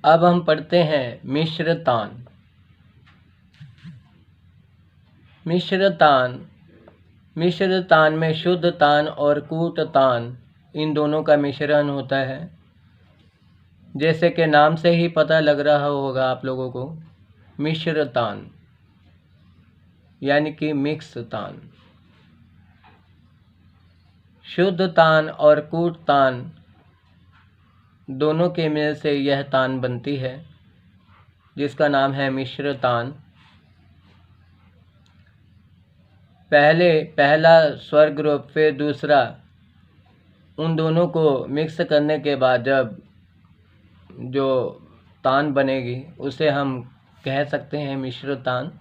अब हम पढ़ते हैं मिश्र तान। मिश्र तान में शुद्ध तान और कूट तान इन दोनों का मिश्रण होता है। जैसे कि नाम से ही पता लग रहा होगा आप लोगों को, मिश्र तान यानी कि मिक्स तान। शुद्ध तान और कूट तान दोनों के मेल से यह तान बनती है, जिसका नाम है मिश्र तान। पहला स्वर ग्रुप फिर दूसरा, उन दोनों को मिक्स करने के बाद जब जो तान बनेगी उसे हम कह सकते हैं मिश्र तान।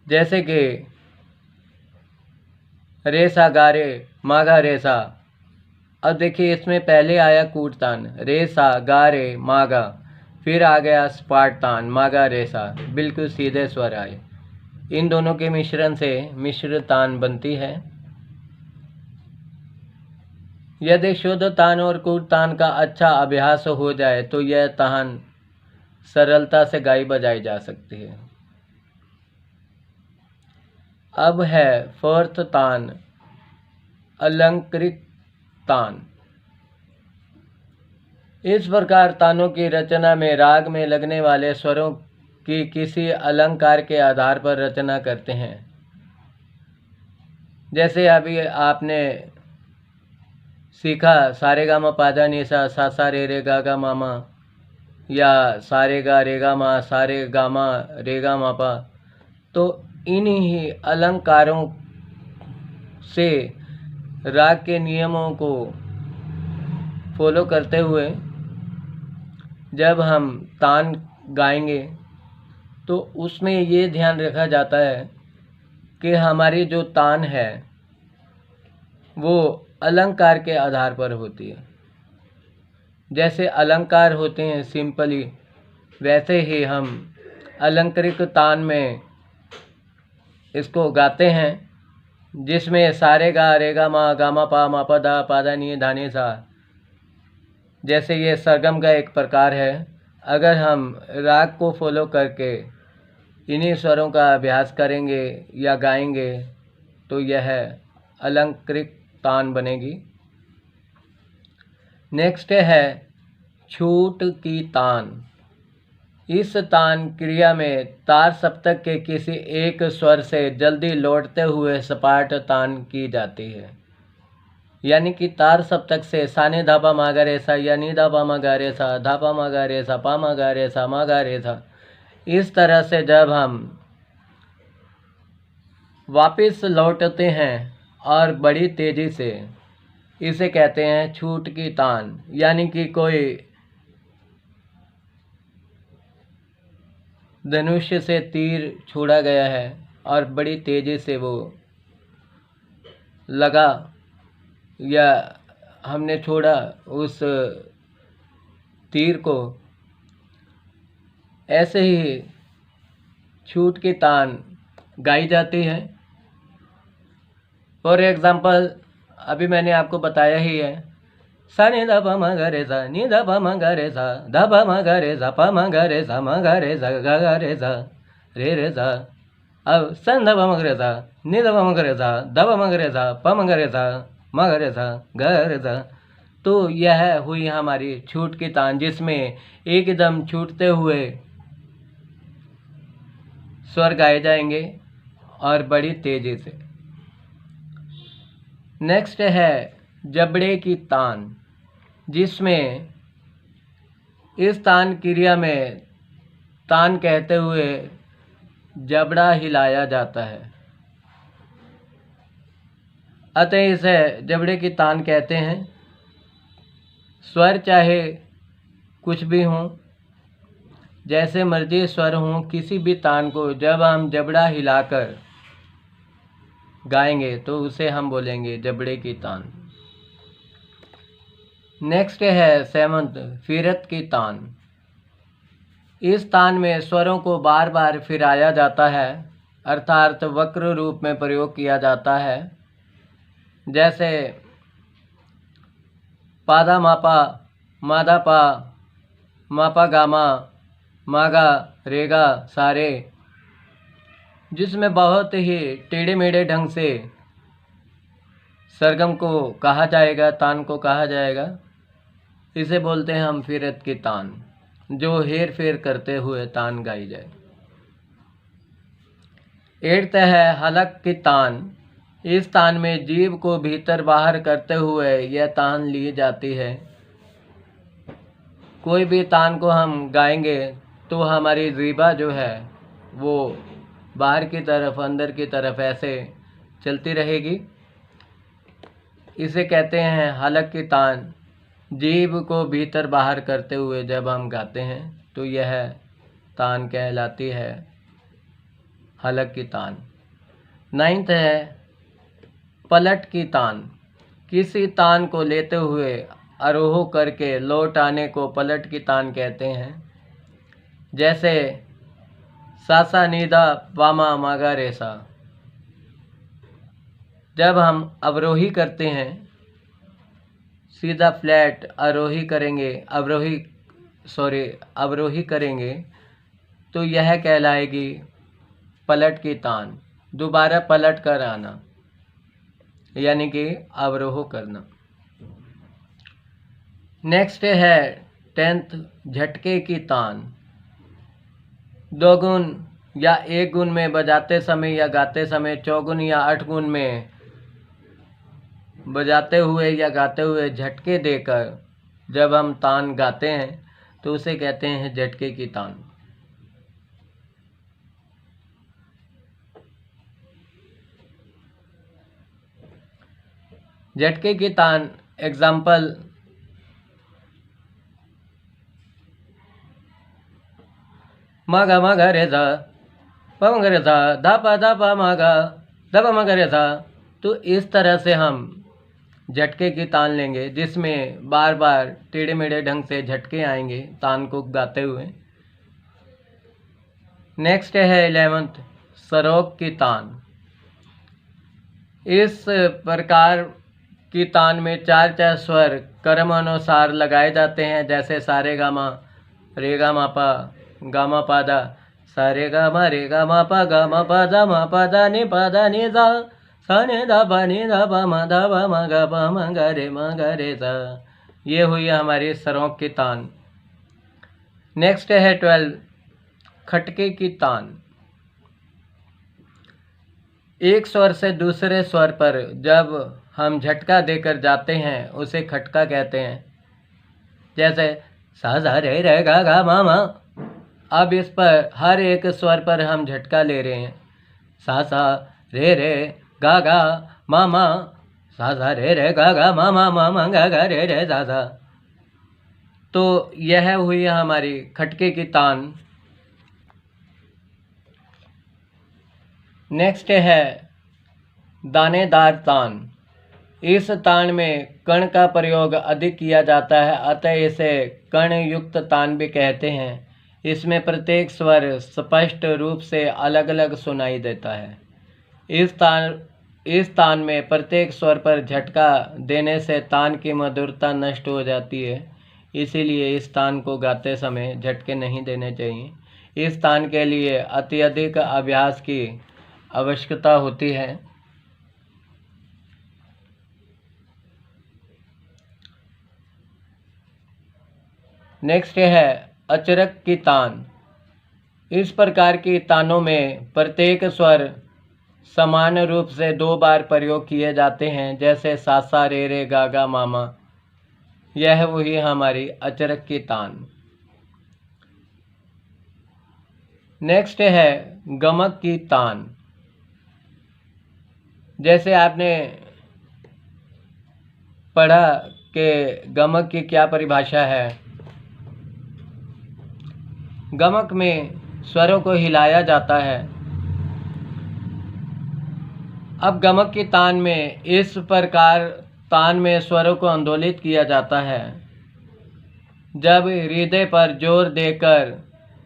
जैसे कि रे सा गा रे मा गा रे सा। अब देखिए इसमें पहले आया कूट तान, रे सा गा रे मा गा, फिर आ गया स्पाट तान मा गा रे सा, बिल्कुल सीधे स्वर आए। इन दोनों के मिश्रण से मिश्र तान बनती है। यदि शुद्ध तान और कूट तान का अच्छा अभ्यास हो जाए तो यह तान सरलता से गाई बजाई जा सकती है। अब है फोर्थ तान, अलंकृत तान। इस प्रकार तानों की रचना में राग में लगने वाले स्वरों की किसी अलंकार के आधार पर रचना करते हैं। जैसे अभी आपने सीखा सारे गा मा पा धा नि सा सा रे गा गा मा मा, या सारे गा रे गा मा सारे गा मा रे गा मा पा। तो इन्हीं अलंकारों से राग के नियमों को फॉलो करते हुए जब हम तान गाएंगे तो उसमें ये ध्यान रखा जाता है कि हमारी जो तान है वो अलंकार के आधार पर होती है। जैसे अलंकार होते हैं सिंपली, वैसे ही हम अलंकृत तान में इसको गाते हैं, जिसमें सारे गा रे गा मा पा दा नी धा नि सा। जैसे ये सरगम का एक प्रकार है। अगर हम राग को फॉलो करके इन्हीं स्वरों का अभ्यास करेंगे या गाएंगे तो यह अलंकृत तान बनेगी। नेक्स्ट है छूट की तान। इस तान क्रिया में तार सप्तक के किसी एक स्वर से जल्दी लौटते हुए सपाट तान की जाती है। यानी कि तार सप्तक से साने धापा मा गा रे सा या नी धापा मा गा रे सा, धापा मा गा रे सा, पा मा गा रे सा, मा गा रे सा, इस तरह से जब हम वापस लौटते हैं और बड़ी तेजी से, इसे कहते हैं छूट की तान। यानी कि कोई धनुष से तीर छोड़ा गया है और बड़ी तेजी से वो लगा या हमने छोड़ा उस तीर को, ऐसे ही छूट की तान गाई जाती है। फॉर एग्जाम्पल अभी मैंने आपको बताया ही है, सा नि धा पा मा गा रे सा, नी धा पा मा गा रे सा, धा पा मा गा रे सा, पा मा गा रे सा, मा गा रे सा, गा गा रे सा, रे सा। अब सन धा पा मा गा रे सा, नी धा पा मा गा रे सा, धा पा मा गा रे सा, पा मा गा रे सा, मा गा रे सा, गा रे सा। तो यह हुई हमारी छूट की तान, जिसमें एकदम छूटते हुए स्वर गाए जाएंगे और बड़ी तेजी से। नेक्स्ट है जबड़े की तान, जिसमें इस तान क्रिया में तान कहते हुए जबड़ा हिलाया जाता है, अतः इसे जबड़े की तान कहते हैं। स्वर चाहे कुछ भी हों, जैसे मर्जी स्वर हों, किसी भी तान को जब हम जबड़ा हिलाकर गाएंगे तो उसे हम बोलेंगे जबड़े की तान। नेक्स्ट है सेवंथ फिरत की तान। इस तान में स्वरों को बार बार फिराया जाता है, अर्थात वक्र रूप में प्रयोग किया जाता है। जैसे पादा मापा मादा पा मापा गामा मागा रेगा सारे, जिसमें बहुत ही टेढ़े मेढ़े ढंग से सरगम को कहा जाएगा, तान को कहा जाएगा। इसे बोलते हैं हम फिरत की तान, जो हेर फेर करते हुए तान गाई जाए। 8th है हलक की तान। इस तान में जीव को भीतर बाहर करते हुए यह तान ली जाती है। कोई भी तान को हम गाएंगे तो हमारी जीभा जो है वो बाहर की तरफ अंदर की तरफ ऐसे चलती रहेगी। इसे कहते हैं हलक की तान। जीभ को भीतर बाहर करते हुए जब हम गाते हैं तो यह तान कहलाती है हलक की तान। 9th है पलट की तान। किसी तान को लेते हुए आरोह करके लौट आने को पलट की तान कहते हैं। जैसे सासा नीदा पामा मागा रेसा। जब हम अवरोही करते हैं, सीधा फ्लैट आरोही करेंगे, अवरोही करेंगे तो यह कहलाएगी पलट की तान। दोबारा पलट कर आना यानी कि अवरोह करना। नेक्स्ट है 10th झटके की तान। 2 गुण या 1 गुण में बजाते समय या गाते समय, 4 गुण या 8 गुण में बजाते हुए या गाते हुए झटके देकर जब हम तान गाते हैं तो उसे कहते हैं झटके की तान। झटके की तान एग्जाम्पल मागा मागा रे धा पा मगा रे धा धा पा मागा धा पा मगा रे धा। तो इस तरह से हम झटके की तान लेंगे, जिसमें बार बार टेढ़े मेढ़े ढंग से झटके आएंगे तान को गाते हुए। नेक्स्ट है 11th सरोग की तान। इस प्रकार की तान में 4 स्वर क्रम अनुसार लगाए जाते हैं, जैसे सारे गामा रेगा मापा गामा पादा, सारे गामा रेगा मापा गामा पादा मा पादा नि जा सा ने धा पा नि धा पा मा धा पा मा गा रे सा। ये हुई हमारी सरोग की तान। नेक्स्ट है 12 खटके की तान। एक स्वर से दूसरे स्वर पर जब हम झटका देकर जाते हैं उसे खटका कहते हैं। जैसे सा सा रे गा गा मा मा। अब इस पर हर एक स्वर पर हम झटका ले रहे हैं। सा सा रे गा गा मा मा, सा सा रे गा गा मा मा गा गा रे सा सा। तो यह हुई हमारी खटके की तान। नेक्स्ट है दानेदार तान। इस तान में कण का प्रयोग अधिक किया जाता है, अतः इसे कण युक्त तान भी कहते हैं। इसमें प्रत्येक स्वर स्पष्ट रूप से अलग अलग सुनाई देता है। इस तान में प्रत्येक स्वर पर झटका देने से तान की मधुरता नष्ट हो जाती है, इसीलिए इस तान को गाते समय झटके नहीं देने चाहिए। इस तान के लिए अत्यधिक अभ्यास की आवश्यकता होती है। नेक्स्ट है अचरक की तान। इस प्रकार की तानों में प्रत्येक स्वर समान रूप से 2 बार प्रयोग किए जाते हैं, जैसे सासा रे गा गा मामा। यह वही हमारी अचरक की तान। नेक्स्ट है गमक की तान। जैसे आपने पढ़ा कि गमक की क्या परिभाषा है। गमक में स्वरों को हिलाया जाता है। अब गमक की तान में इस प्रकार तान में स्वरों को आंदोलित किया जाता है, जब हृदय पर जोर देकर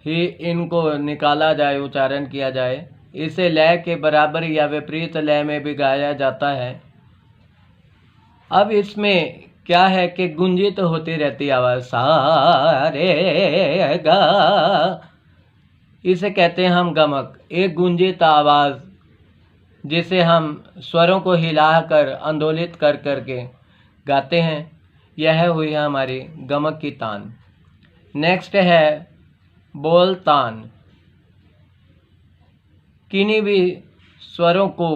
ही इनको निकाला जाए, उच्चारण किया जाए। इसे लय के बराबर या विपरीत लय में भी गाया जाता है। अब इसमें क्या है कि गुंजित होती रहती आवाज़ सा रे गा, इसे कहते हैं हम गमक। एक गुंजित आवाज़ जिसे हम स्वरों को हिलाकर आंदोलित कर करके गाते हैं, यह हुई है हमारी गमक की तान। नेक्स्ट है बोल तान। किन्हीं भी स्वरों को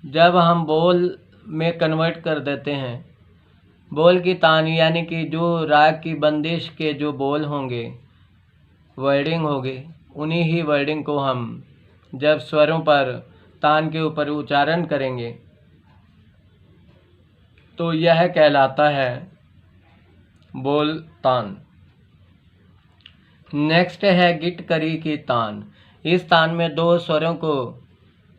जब हम बोल में कन्वर्ट कर देते हैं, बोल की तान यानी कि जो राग की बंदिश के जो बोल होंगे, वर्डिंग होगी, उन्हीं ही वर्डिंग को हम जब स्वरों पर तान के ऊपर उच्चारण करेंगे तो यह कहलाता है बोल तान। नेक्स्ट है गिट करी की तान। इस तान में दो स्वरों को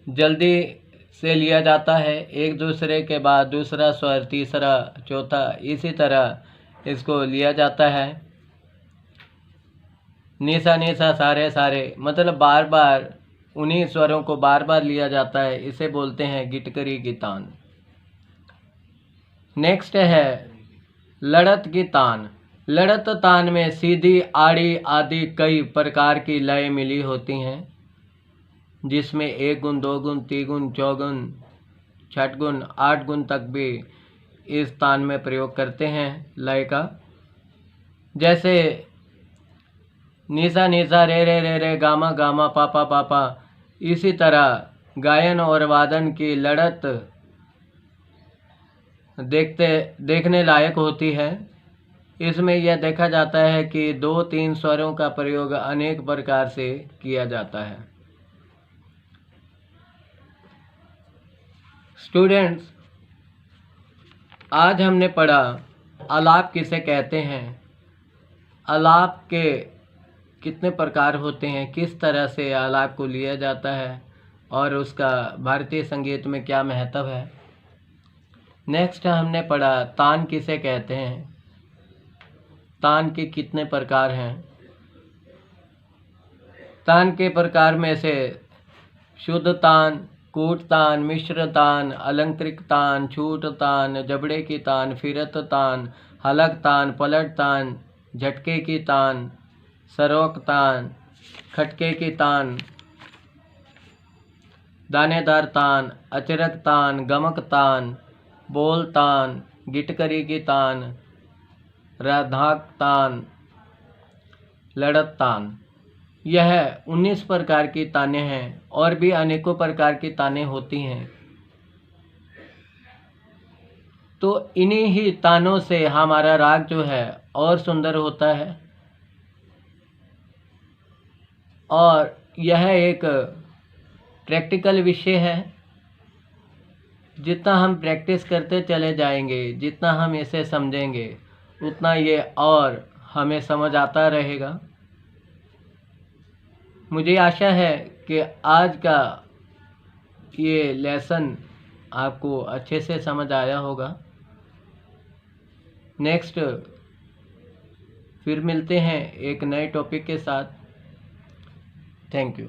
जल्दी से लिया जाता है, एक दूसरे के बाद दूसरा स्वर, तीसरा, चौथा, इसी तरह इसको लिया जाता है। निशा निशा सारे सारे, मतलब बार बार उन्हीं स्वरों को बार बार लिया जाता है, इसे बोलते हैं गिटकरी की तान। नेक्स्ट है लड़त की तान। लड़त तान में सीधी, आड़ी आदि कई प्रकार की लय मिली होती हैं, जिसमें 1 गुण, 2 गुण, 3 गुण, 4 गुण, 6 गुण, 8 गुण तक भी इस तान में प्रयोग करते हैं लय का। जैसे निशा निशा रे रे रे रे, गामा गामा, पापा पापा। इसी तरह गायन और वादन की लड़त देखने लायक होती है। इसमें यह देखा जाता है कि 2-3 स्वरों का प्रयोग अनेक प्रकार से किया जाता है। स्टूडेंट्स, आज हमने पढ़ा आलाप किसे कहते हैं, आलाप के कितने प्रकार होते हैं, किस तरह से आलाप को लिया जाता है और उसका भारतीय संगीत में क्या महत्व है। नेक्स्ट हमने पढ़ा तान किसे कहते हैं, तान के कितने प्रकार हैं। तान के प्रकार में से शुद्ध तान, कूट तान, मिश्र तान, अलंकृत तान, छूट तान, जबड़े की तान, फिरत तान, हलक तान, पलट तान, झटके की तान, सरोक तान, खटके की तान, दानेदार तान, अचरक तान, गमक तान, बोल तान, गिटकरी की तान, राधाक तान, लड़त तान। यह 19 प्रकार की तानें हैं और भी अनेकों प्रकार की तानें होती हैं। तो इन्हीं ही तानों से हमारा राग जो है और सुंदर होता है और यह एक प्रैक्टिकल विषय है। जितना हम प्रैक्टिस करते चले जाएंगे, जितना हम इसे समझेंगे, उतना ये और हमें समझ आता रहेगा। मुझे आशा है कि आज का ये लेसन आपको अच्छे से समझ आया होगा। नेक्स्ट फिर मिलते हैं एक नए टॉपिक के साथ। Thank you.